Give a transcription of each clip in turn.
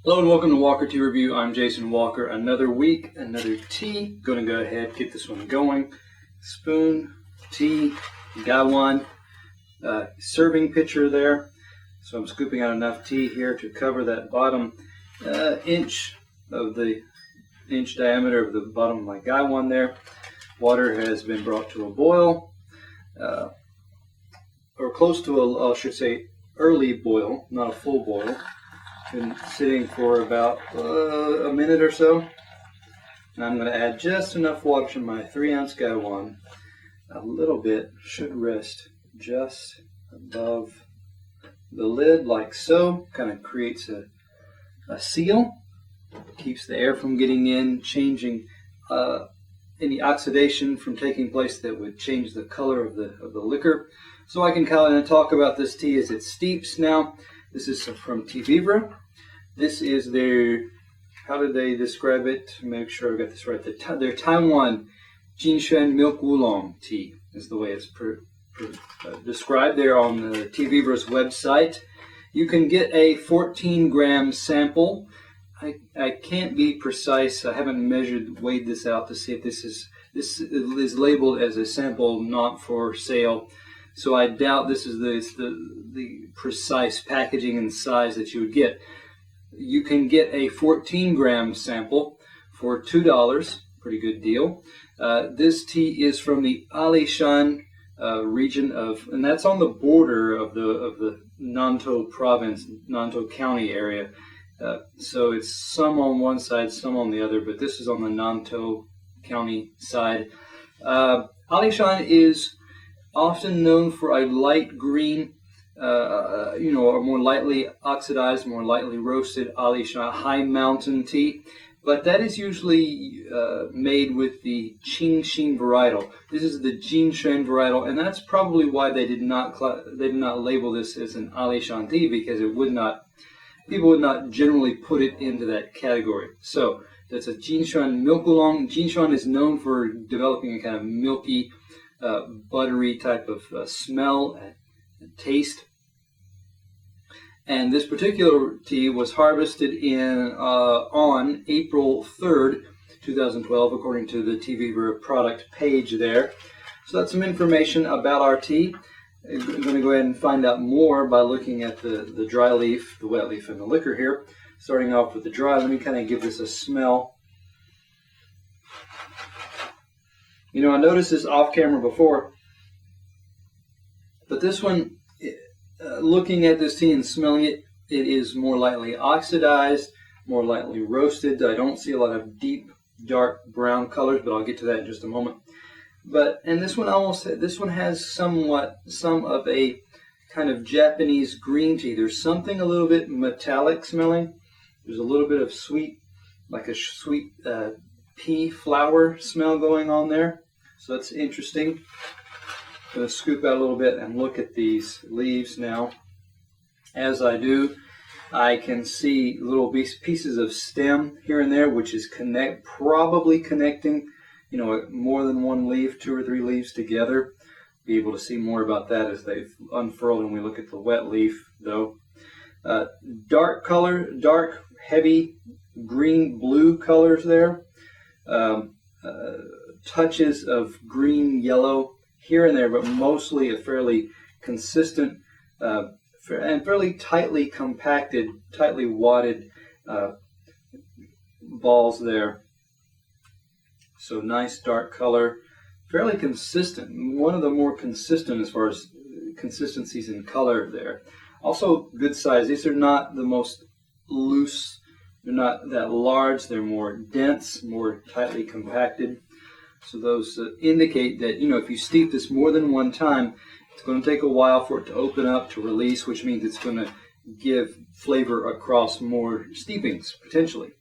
Hello and welcome to Walker Tea Review. I'm Jason Walker. Another week, another tea. Gonna go ahead, get this one going. Spoon, tea, Gaiwan, serving pitcher there. So I'm scooping out enough tea here to cover that bottom inch of the inch diameter of the bottom of my Gaiwan there. Water has been brought to a boil, or close to a, I should say, early boil, not a full boil. Been sitting for about a minute or so. And I'm going to add just enough water to my 3-ounce Gaiwan. A little bit should rest just above the lid like so. Kind of creates a seal. Keeps the air from getting in, changing any oxidation from taking place that would change the color of the liquor. So I can kind of talk about this tea as it steeps now. This is from Teavivre. This is their, how did they describe it? To make sure I got this right. Their TaiwanJinXuan milk oolong tea is the way it's described there on the Teavivre's website. You can get a 14-gram sample. I can't be precise. I haven't weighed this out to see if this is labeled as a sample, not for sale. So I doubt this is the precise packaging and size that you would get. You can get a 14-gram sample for $2. Pretty good deal. This tea is from the Alishan region of, and that's on the border of the Nantou province, Nantou County area. So it's some on one side, some on the other, but this is on the Nantou County side. Alishan is often known for a light green, or more lightly oxidized, more lightly roasted Alishan high mountain tea. But that is usually made with the Qingxin varietal. This is the Jinxuan varietal, and that's probably why they did not label this as an Alishan tea, because people would not generally put it into that category. So that's a Jinxuan milk oolong. Jinxuan is known for developing a kind of milky, buttery type of smell and taste. And this particular tea was harvested on April 3rd, 2012, according to the Teavivre product page there. So that's some information about our tea. I'm going to go ahead and find out more by looking at the dry leaf, the wet leaf, and the liquor here. Starting off with the dry, let me kind of give this a smell. You know, I noticed this off camera before, but this one, looking at this tea and smelling it, it is more lightly oxidized, more lightly roasted. I don't see a lot of deep, dark brown colors, but I'll get to that in just a moment. And this one has some of a kind of Japanese green tea. There's something a little bit metallic smelling. There's a little bit of sweet, like a sweet pea flower smell going on there. So that's interesting. I'm going to scoop out a little bit and look at these leaves now. As I do, I can see little pieces of stem here and there, which is probably connecting, more than one leaf, 2 or 3 leaves together. Be able to see more about that as they've unfurled and we look at the wet leaf, though. Dark color, dark, heavy green-blue colors there. Touches of green, yellow here and there, but mostly a fairly consistent and fairly tightly compacted, tightly wadded balls there. So nice dark color, fairly consistent. One of the more consistent as far as consistencies in color there. Also good size. These are not the most loose. They're not that large. They're more dense, more tightly compacted. So those indicate that, if you steep this more than one time, it's going to take a while for it to open up, to release, which means it's going to give flavor across more steepings, potentially.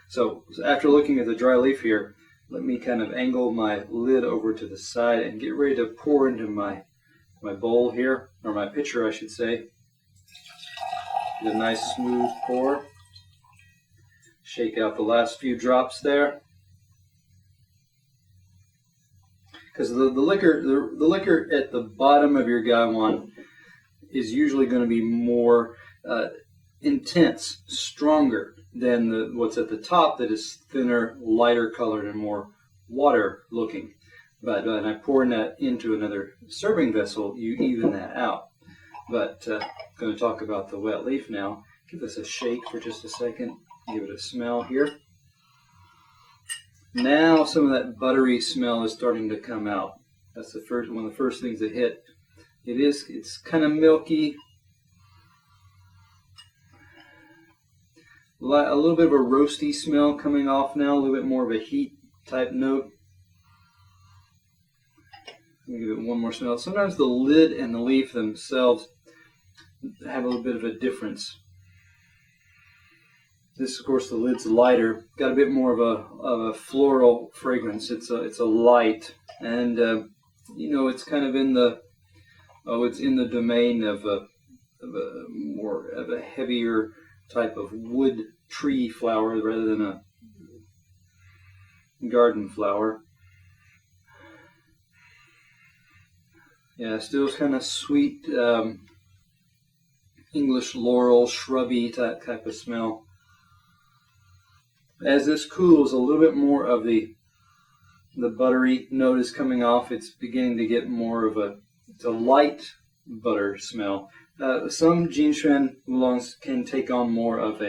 So after looking at the dry leaf here, let me kind of angle my lid over to the side and get ready to pour into my bowl here, or my pitcher, I should say. Get a nice smooth pour. Shake out the last few drops there. Because the liquor at the bottom of your Gaiwan is usually going to be more intense, stronger than what's at the top that is thinner, lighter colored, and more water looking. But when I pour that into another serving vessel, you even that out. But I'm going to talk about the wet leaf now. Give this a shake for just a second. Give it a smell here. Now some of that buttery smell is starting to come out. That's the first one of the first things that hit. It's kind of milky. A little bit of a roasty smell coming off now, a little bit more of a heat type note. Let me give it one more smell. Sometimes the lid and the leaf themselves have a little bit of a difference. This, of course, the lid's lighter, got a bit more of a floral fragrance. It's a light, and it's kind of in the domain of a heavier type of wood tree flower rather than a garden flower. Yeah, still kind of sweet English laurel, shrubby type of smell. As this cools, a little bit more of the buttery note is coming off. It's beginning to get more of a light butter smell. Some JinXuan oolongs can take on more of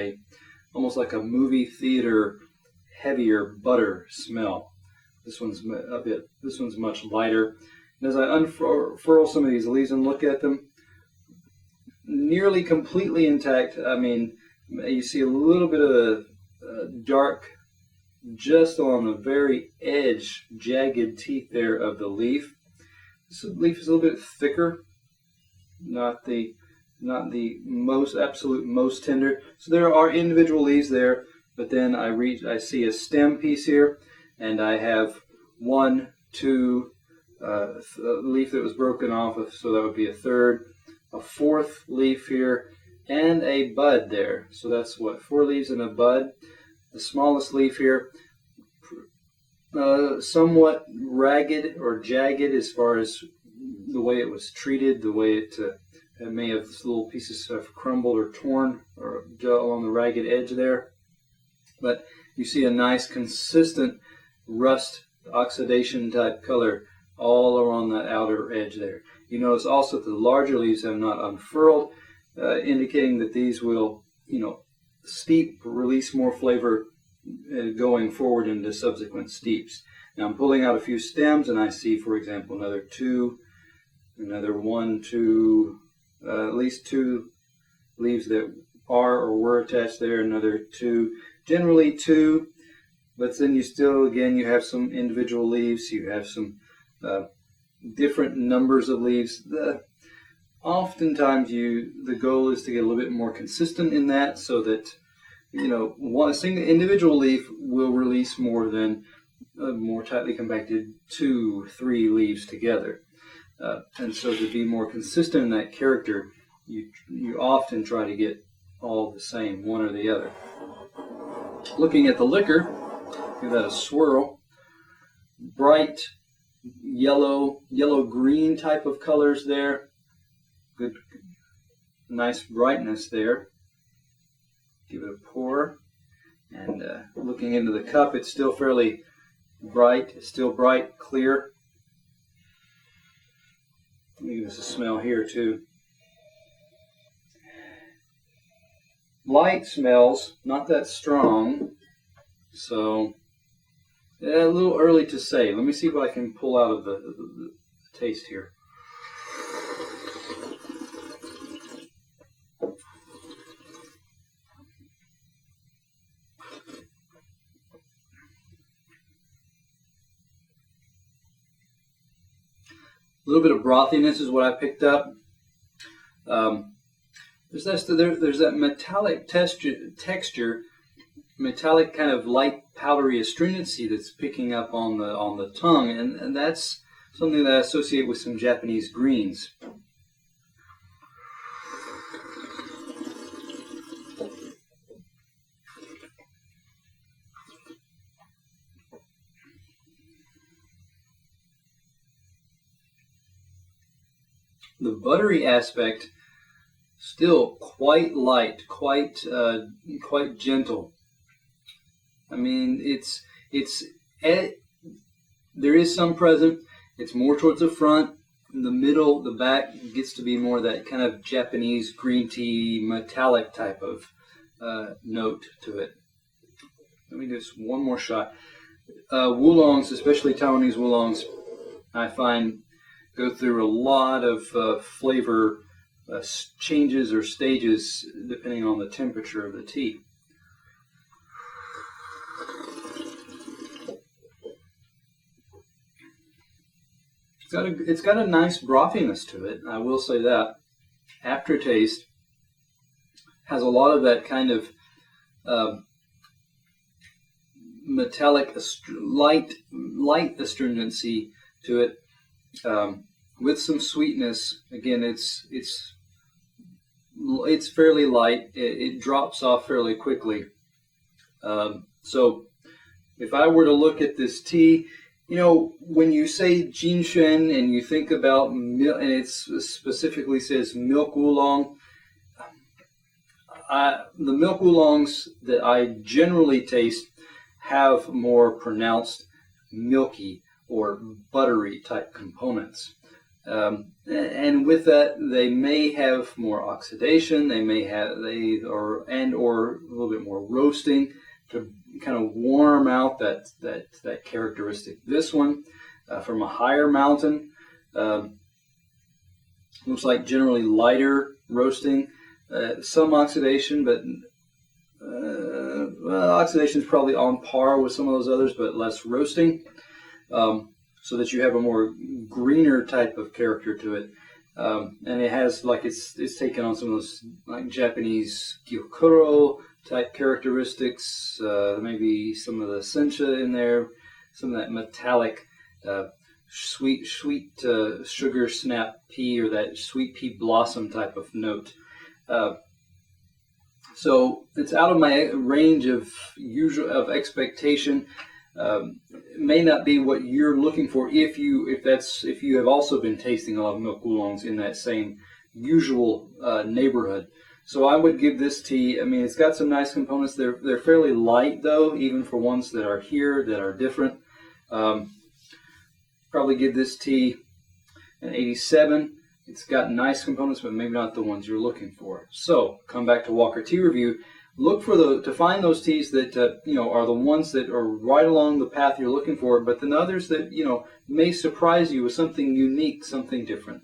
almost like a movie theater, heavier butter smell. This one's much lighter. And as I unfurl some of these leaves and look at them, nearly completely intact. I mean, you see a little bit of dark just on the very edge, jagged teeth there of the leaf. This leaf is a little bit thicker, not the most tender. So there are individual leaves there, but then I see a stem piece here, and I have one, two, a leaf that was broken off, so that would be a third, a fourth leaf here, and a bud there. So that's what, 4 leaves and a bud. The smallest leaf here, somewhat ragged or jagged as far as the way it was treated, the way it may have little pieces have crumbled or torn or along the ragged edge there. But you see a nice consistent rust oxidation type color all around that outer edge there. You notice also that the larger leaves have not unfurled, indicating that these will, steep, release more flavor going forward into subsequent steeps. Now I'm pulling out a few stems, and I see, for example, another 2, another 1, 2, at least 2 leaves that are or were attached there, another 2, generally 2, but then you have some individual leaves, you have some different numbers of leaves. Oftentimes the goal is to get a little bit more consistent in that, so that one single individual leaf will release more than more tightly compacted 2, 3 leaves together. And so to be more consistent in that character, you often try to get all the same, one or the other. Looking at the liquor, give that a swirl. Bright yellow-green type of colors there. Good, nice brightness there. Give it a pour. And looking into the cup, it's still fairly bright. It's still bright, clear. Let me give this a smell here too. Light smells, not that strong, so a little early to say. Let me see what I can pull out of the taste here. A little bit of brothiness is what I picked up. There's that metallic texture, metallic kind of light powdery astringency that's picking up on the tongue, and that's something that I associate with some Japanese greens. The buttery aspect still quite light, quite gentle. I mean, there is some present. It's more towards the front. In the middle, the back gets to be more that kind of Japanese green tea metallic type of note to it. Let me do just one more shot. Oolongs, especially Taiwanese oolongs, I find go through a lot of flavor changes or stages depending on the temperature of the tea. It's got a nice brothiness to it, I will say that. Aftertaste has a lot of that kind of metallic, light astringency to it, with some sweetness. Again, it's fairly light. It drops off fairly quickly. So if I were to look at this tea, you know, when you say JinXuan and you think about milk, and it specifically says milk oolong, the milk oolongs that I generally taste have more pronounced milky or buttery type components. And with that, they may have more oxidation. They may have or a little bit more roasting to kind of warm out that characteristic. This one from a higher mountain looks like generally lighter roasting, some oxidation, but oxidation is probably on par with some of those others, but less roasting, so that you have a more greener type of character to it. And it has, like, it's taken on some of those like Japanese gyokuro type characteristics, maybe some of the sencha in there, some of that metallic sweet sugar snap pea or that sweet pea blossom type of note. So it's out of my range of expectation. It may not be what you're looking for if you have also been tasting a lot of milk oolongs in that same usual neighborhood. So I would give this tea, I mean, it's got some nice components. They're fairly light though, even for ones that are here that are different. Probably give this tea an 87. It's got nice components, but maybe not the ones you're looking for. So come back to Walker Tea Review. Look for to find those teas that are the ones that are right along the path you're looking for, but then others that may surprise you with something unique, something different.